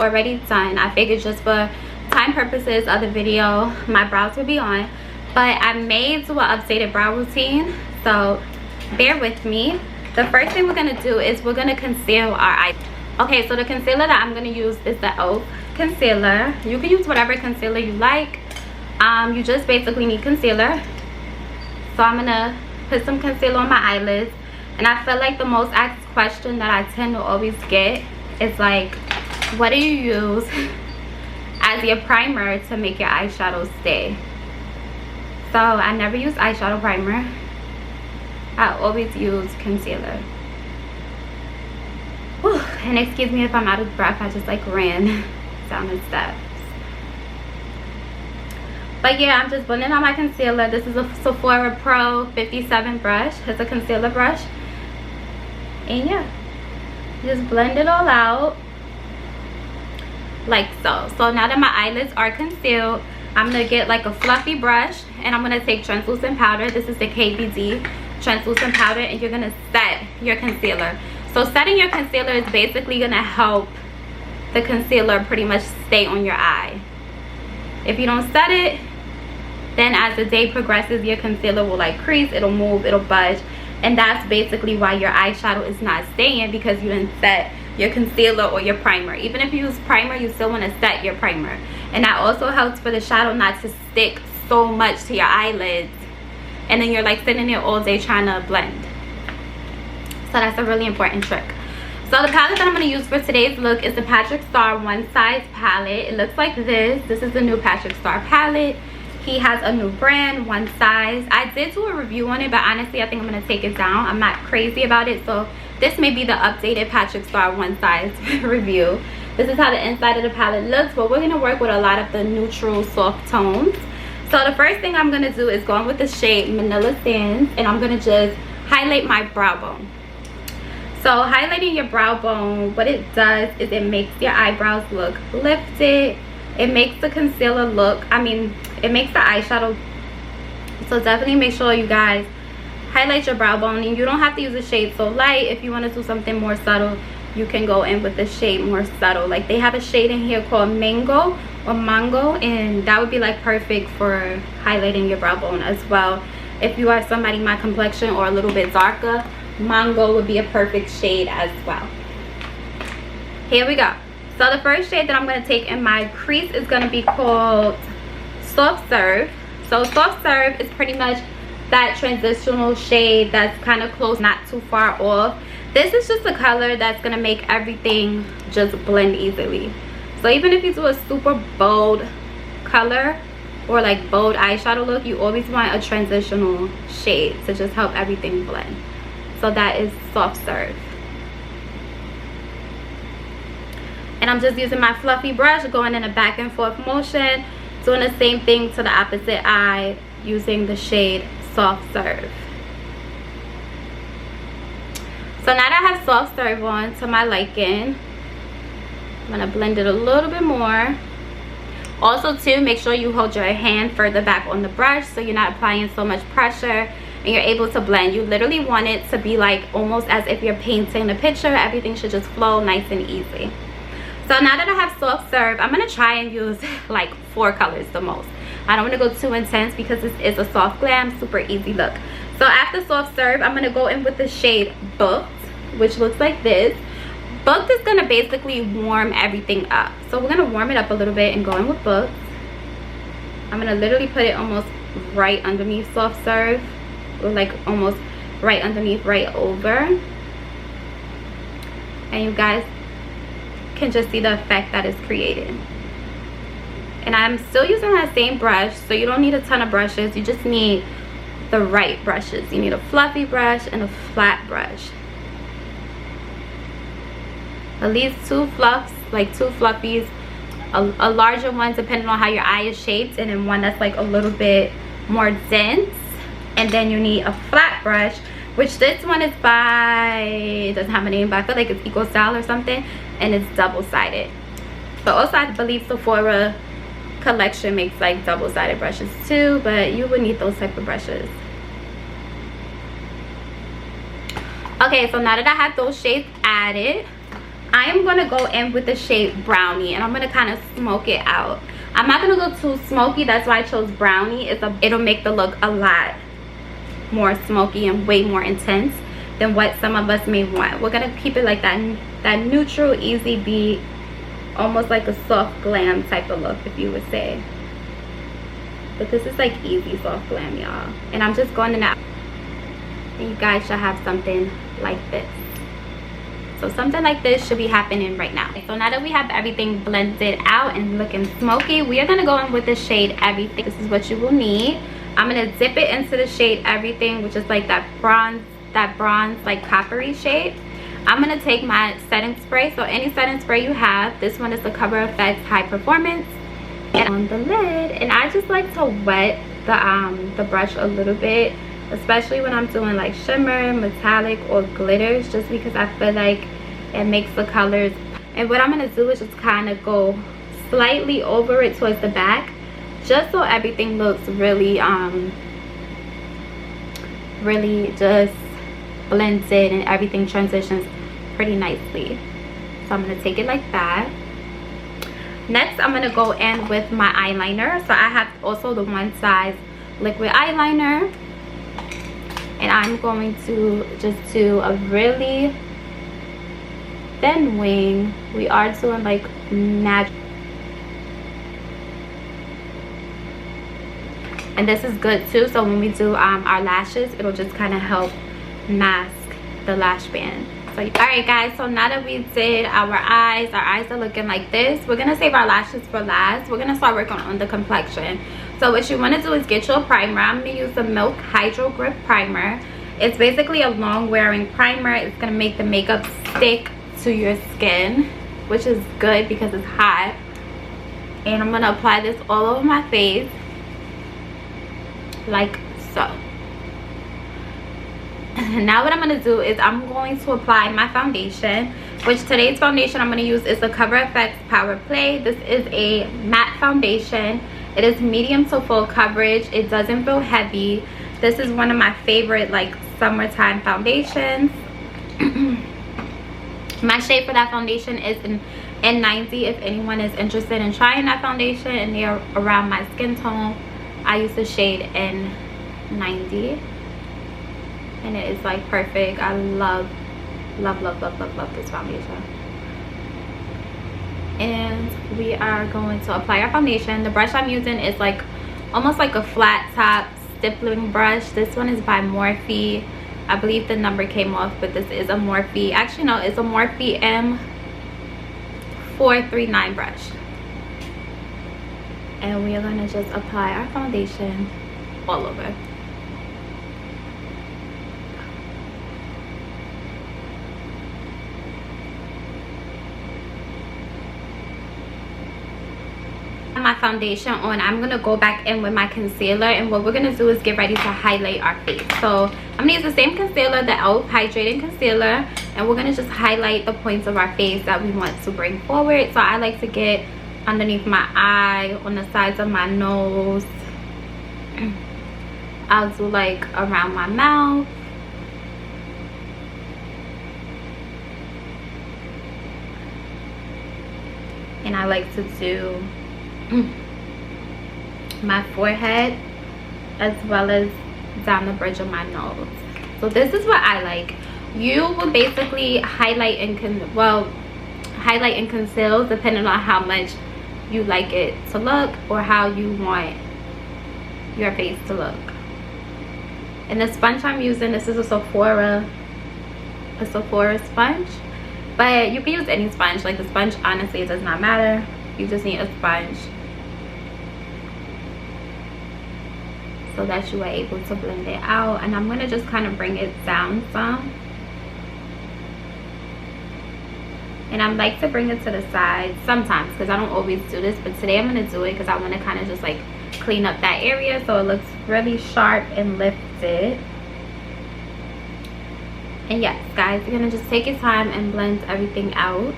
already done. I figured just for time purposes of the video, my brows would be on. But I may do an updated brow routine, so bear with me. The first thing we're going to do is we're going to conceal our eyes. Okay, so the concealer that I'm going to use is the e.l.f. concealer. You can use whatever concealer you like. You just basically need concealer. So I'm going to put some concealer on my eyelids. And I feel like the most asked question that I tend to always get is like, what do you use as your primer to make your eyeshadow stay? So I never use eyeshadow primer. I always use concealer. Whew. And excuse me if I'm out of breath, I just like ran down the steps. But yeah, I'm just blending on my concealer. This is a Sephora Pro 57 brush. It's a concealer brush. And yeah, just blend it all out like so. So now that my eyelids are concealed, I'm gonna get like a fluffy brush and I'm gonna take translucent powder. This is the KVD translucent powder, and you're gonna set your concealer. So setting your concealer is basically gonna help the concealer pretty much stay on your eye. If you don't set it, then as the day progresses, your concealer will like crease, it'll move, it'll budge, and that's basically why your eyeshadow is not staying, because you didn't set your concealer or your primer. Even if you use primer, you still want to set your primer, and that also helps for the shadow not to stick so much to your eyelids, and then you're like sitting there all day trying to blend. So that's a really important trick. So the palette that I'm going to use for today's look is the Patrick Starrr One Size palette. It looks like this. This is the new Patrick Starrr palette. He has a new brand, One Size. I did do a review on it, but honestly I think I'm going to take it down. I'm not crazy about it, so this may be the updated Patrick Starrr One Size review. This is how the inside of the palette looks, but we're going to work with a lot of the neutral soft tones. So the first thing I'm going to do is go in with the shade Manila Sands, and I'm going to just highlight my brow bone. So highlighting your brow bone, what it does is it makes your eyebrows look lifted. It makes the concealer look, it makes the eyeshadow. So definitely make sure you guys highlight your brow bone, and you don't have to use a shade so light. If you want to do something more subtle, you can go in with the shade more subtle. Like they have a shade in here called Mango or Mango, and that would be like perfect for highlighting your brow bone as well. If you are somebody my complexion or a little bit darker, Mango would be a perfect shade as well. Here we go. So the first shade that I'm going to take in my crease is going to be called Soft Serve. So Soft Serve is pretty much that transitional shade that's kind of close, not too far off. This is just a color that's going to make everything just blend easily. So even if you do a super bold color or like bold eyeshadow look, you always want a transitional shade to just help everything blend. So that is Soft Serve. And I'm just using my fluffy brush, going in a back and forth motion, doing the same thing to the opposite eye using the shade Soft Serve. So now that I have Soft Serve on to my liking, I'm going to blend it a little bit more. Also too, make sure you hold your hand further back on the brush so you're not applying so much pressure and you're able to blend. You literally want it to be like almost as if you're painting a picture. Everything should just flow nice and easy. So now that I have Soft Serve, I'm going to try and use like 4 colors the most. I don't want to go too intense because this is a soft glam, super easy look. So after Soft Serve, I'm going to go in with the shade Booked, which looks like this. Booked is going to basically warm everything up. So we're going to warm it up a little bit and go in with Booked. I'm going to literally put it almost right underneath Soft Serve, or like almost right underneath, right over. And you guys can just see the effect that is created. And I'm still using that same brush, so you don't need a ton of brushes. You just need the right brushes. You need a fluffy brush and a flat brush. At least 2 fluffs, like 2 fluffies, a larger one depending on how your eye is shaped, and then one that's like a little bit more dense. And then you need a flat brush, which this one is by, it doesn't have a name, but I feel like it's Eco Style or something, and it's double-sided. But also I believe Sephora collection makes like double-sided brushes too, but you would need those type of brushes. Okay, so now that I have those shades added, I am going to go in with the shade Brownie, and I'm going to kind of smoke it out. I'm not going to go too smoky. That's why I chose Brownie. It'll make the look a lot more smoky and way more intense than what some of us may want. We're going to keep it like that neutral, easy beat, almost like a soft glam type of look, if you would say. But this is like easy soft glam, y'all. And I'm just going in that. And you guys should have something like this. So something like this should be happening right now. So now that we have everything blended out and looking smoky, we are going to go in with the shade Everything. This is what you will need. I'm going to dip it into the shade Everything, which is like that bronze like coppery shade. I'm going to take my setting spray. So any setting spray you have. This one is the Cover FX High Performance. And on the lid. And I just like to wet the brush a little bit, especially when I'm doing like shimmer, metallic, or glitters, just because I feel like it makes the colors. And what I'm going to do is just kind of go slightly over it towards the back, just so everything looks really really just blends in and everything transitions pretty nicely. So I'm going to take it like that. Next, I'm going to go in with my eyeliner. So I have also the One Size liquid eyeliner. And I'm going to just do a really thin wing. We are doing like natural. And this is good too. So when we do our lashes, it'll just kind of help mask the lash band. So, alright guys, so now that we did our eyes are looking like this. We're going to save our lashes for last. We're going to start working on the complexion. So what you want to do is get your primer. I'm going to use the Milk Hydro Grip Primer. It's basically a long wearing primer. It's going to make the makeup stick to your skin, which is good because it's hot. And I'm going to apply this all over my face, like so. Now what I'm going to do is I'm going to apply my foundation, which today's foundation I'm going to use is the Cover FX Power Play. This is a matte foundation. It is medium to full coverage. It doesn't feel heavy. This is one of my favorite like summertime foundations. My shade for that foundation is an N90. If anyone is interested in trying that foundation and they're around my skin tone, I use the shade N90. And it is like perfect. I love this foundation. And we are going to apply our foundation. The brush I'm using is like almost like a flat top stippling brush. This one is by Morphe. I believe the number came off, but this is a Morphe. Actually no, it's a Morphe M439 brush. And we are going to just apply our foundation all over. My foundation on, I'm gonna go back in with my concealer, and what we're gonna do is get ready to highlight our face. So I'm gonna use the same concealer, the e.l.f. hydrating concealer, and we're gonna just highlight the points of our face that we want to bring forward. So I like to get underneath my eye, on the sides of my nose. I'll do like around my mouth. And I like to do my forehead as well as down the bridge of my nose. So this is what I like. You will basically highlight and conceal depending on how much you like it to look or how you want your face to look. And the sponge I'm using, this is a Sephora sponge, but you can use any sponge. Like the sponge, honestly, it does not matter. You just need a sponge so that you are able to blend it out. And I'm going to just kind of bring it down some. And I like to bring it to the side sometimes because I don't always do this, but today I'm going to do it because I want to kind of just like clean up that area so it looks really sharp and lifted. And yes guys, you're going to just take your time and blend everything out.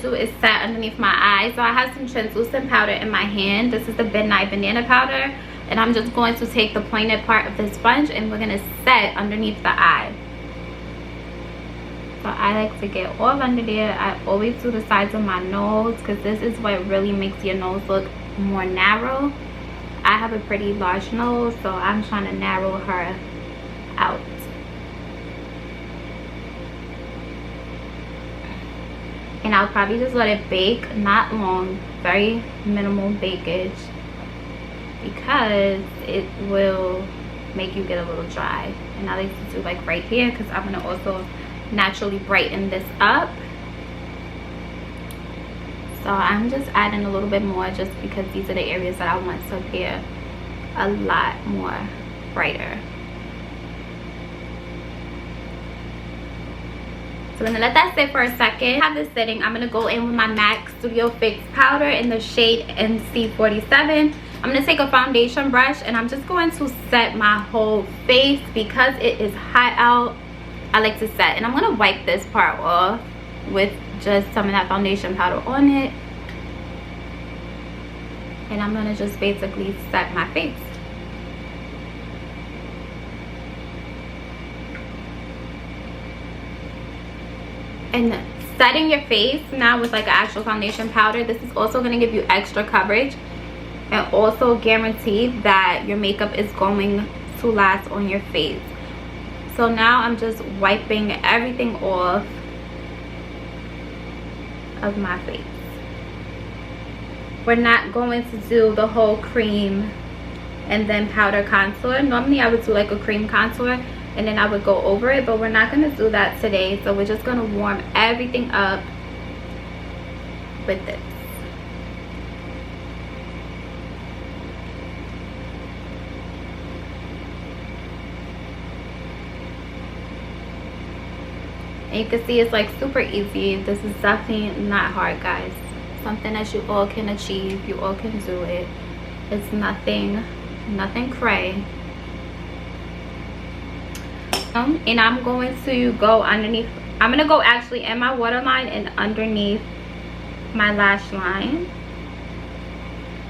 do is set underneath my eye. So I have some translucent powder in my hand. This is the Midnight Banana powder, and I'm just going to take the pointed part of the sponge and we're going to set underneath the eye. So I like to get all under there. I always do the sides of my nose because this is what really makes your nose look more narrow. I have a pretty large nose, so I'm trying to narrow her out. And I'll probably just let it bake, not long, very minimal bakeage, because it will make you get a little dry. And I like to do like right here because I'm going to also naturally brighten this up. So I'm just adding a little bit more just because these are the areas that I want to appear a lot more brighter. So I'm gonna let that sit for a second. I have this sitting. I'm gonna go in with my MAC Studio Fix powder in the shade NC47. I'm gonna take a foundation brush and I'm just going to set my whole face because it is hot out. I like to set, and I'm gonna wipe this part off with just some of that foundation powder on it, and I'm gonna just basically set my face. And setting your face now with like an actual foundation powder, this is also going to give you extra coverage and also guarantee that your makeup is going to last on your face. So now I'm just wiping everything off of my face. We're not going to do the whole cream and then powder contour. Normally I would do like a cream contour and then I would go over it, but we're not going to do that today. So we're just going to warm everything up with this. And you can see it's like super easy. This is definitely not hard, guys. Something that you all can achieve. You all can do it. It's nothing cray. And I'm going to go underneath. I'm going to go actually in my waterline and underneath my lash line.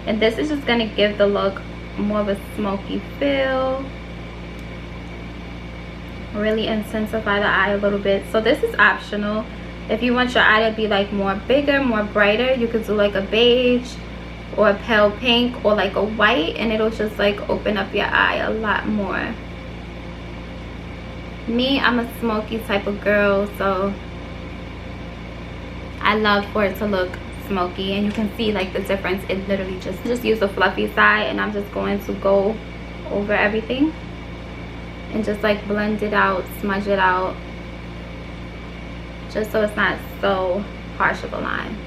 And this is just going to give the look more of a smoky feel. Really intensify the eye a little bit. So this is optional. If you want your eye to be like more bigger, more brighter, you could do like a beige or a pale pink or like a white, and it'll just like open up your eye a lot more. Me, I'm a smoky type of girl, so I love for it to look smoky, and you can see like the difference. It literally just use a fluffy side, and I'm just going to go over everything and just like blend it out, smudge it out, just so it's not so harsh of a line.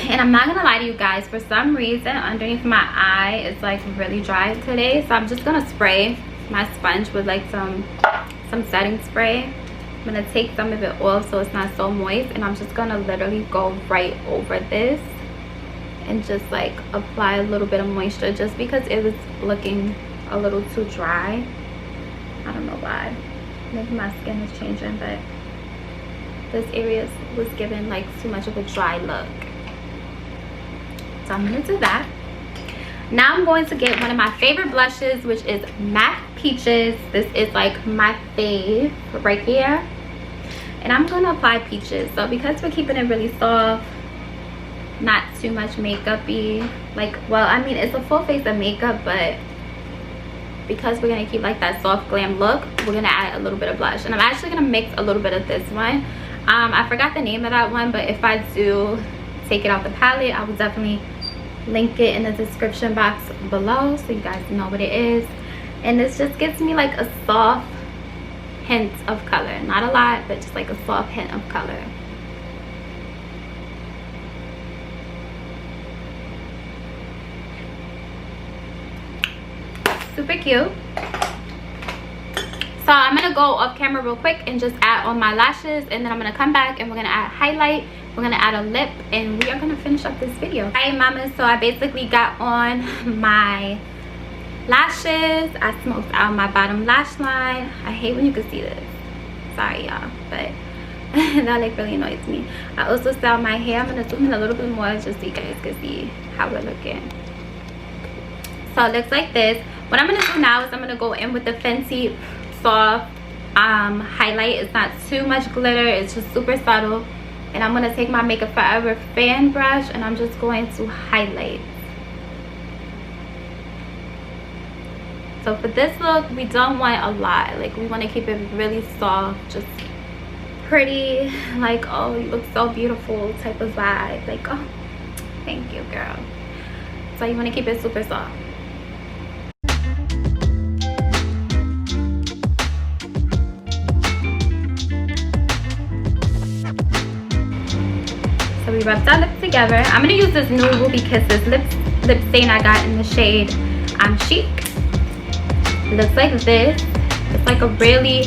And I'm not gonna lie to you guys, for some reason underneath my eye it's like really dry today, so I'm just gonna spray my sponge with like some setting spray. I'm gonna take some of it off so it's not so moist, and I'm just gonna literally go right over this and just like apply a little bit of moisture just because it was looking a little too dry. I don't know why. Maybe my skin is changing, but this area was given like too much of a dry look. So I'm gonna do that. Now I'm going to get one of my favorite blushes, which is MAC Peaches. This is like my fave right here, and I'm gonna apply Peaches. So because we're keeping it really soft, not too much makeup-y, like, well, I mean it's a full face of makeup, but because we're gonna keep like that soft glam look, we're gonna add a little bit of blush. And I'm actually gonna mix a little bit of this one. I forgot the name of that one, but if I do take it out the palette, I will definitely link it in the description box below so you guys know what it is. And this just gives me like a soft hint of color, not a lot, but just like a soft hint of color. Super cute. So I'm gonna go off camera real quick and just add on my lashes, and then I'm gonna come back and we're gonna add highlight, we're gonna add a lip, and we are gonna finish up this video. Hi mamas, so I basically got on my lashes. I smoked out my bottom lash line. I hate when you can see this. Sorry y'all, but that like really annoys me. I also styled my hair. I'm gonna zoom in a little bit more just so you guys can see how we're looking. So it looks like this. What I'm gonna do now is I'm gonna go in with the Fenty soft highlight. It's not too much glitter, it's just super subtle. And I'm gonna take my Makeup Forever fan brush and I'm just going to highlight. So for this look, we don't want a lot. Like, we want to keep it really soft, just pretty, like, oh, you look so beautiful type of vibe. Like, oh, thank you, girl. So you want to keep it super soft. So we rubbed our lips together. I'm going to use this new Ruby Kisses lip stain I got in the shade Chic. It looks like this. It's like a really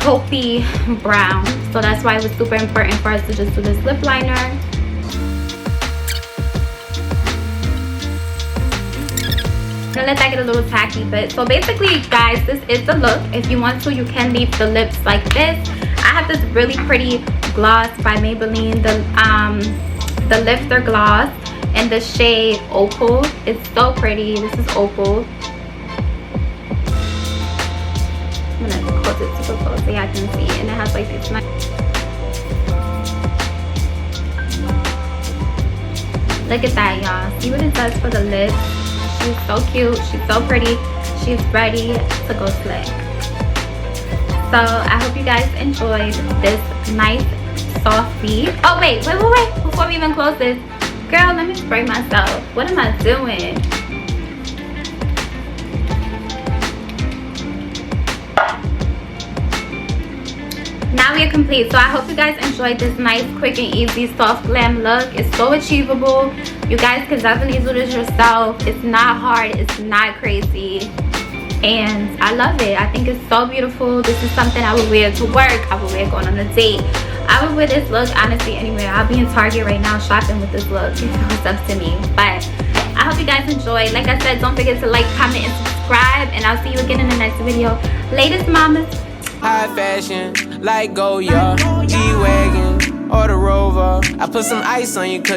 taupey brown, so that's why it was super important for us to just do this lip liner. I'm gonna let that get a little tacky, but so basically guys, this is the look. If you want to, you can leave the lips like this. I have this really pretty gloss by Maybelline, the lifter gloss in the shade Opal. It's so pretty. This is Opal. I'm gonna close it super close so y'all can see, and it has like this nice. Look at that, y'all. See what it does for the lips. She's so cute, she's so pretty, she's ready to go slay. So I hope you guys enjoyed this nice soft bead. Oh wait, before we even close this, girl, let me spray myself. What am I doing? Now we are complete. So I hope you guys enjoyed this nice, quick and easy soft glam look. It's so achievable. You guys can definitely do this yourself. It's not hard, it's not crazy, and I love it. I think it's so beautiful. This is something I would wear to work. I would wear going on a date. I would wear this look honestly anywhere. I'll be in Target right now shopping with this look if it was up to me. But I hope you guys enjoyed. Like I said, don't forget to like, comment, and subscribe, and I'll see you again in the next video. Latest mamas. High fashion, like Goya, G-Wagon, or the Rover. I put some ice on you 'cause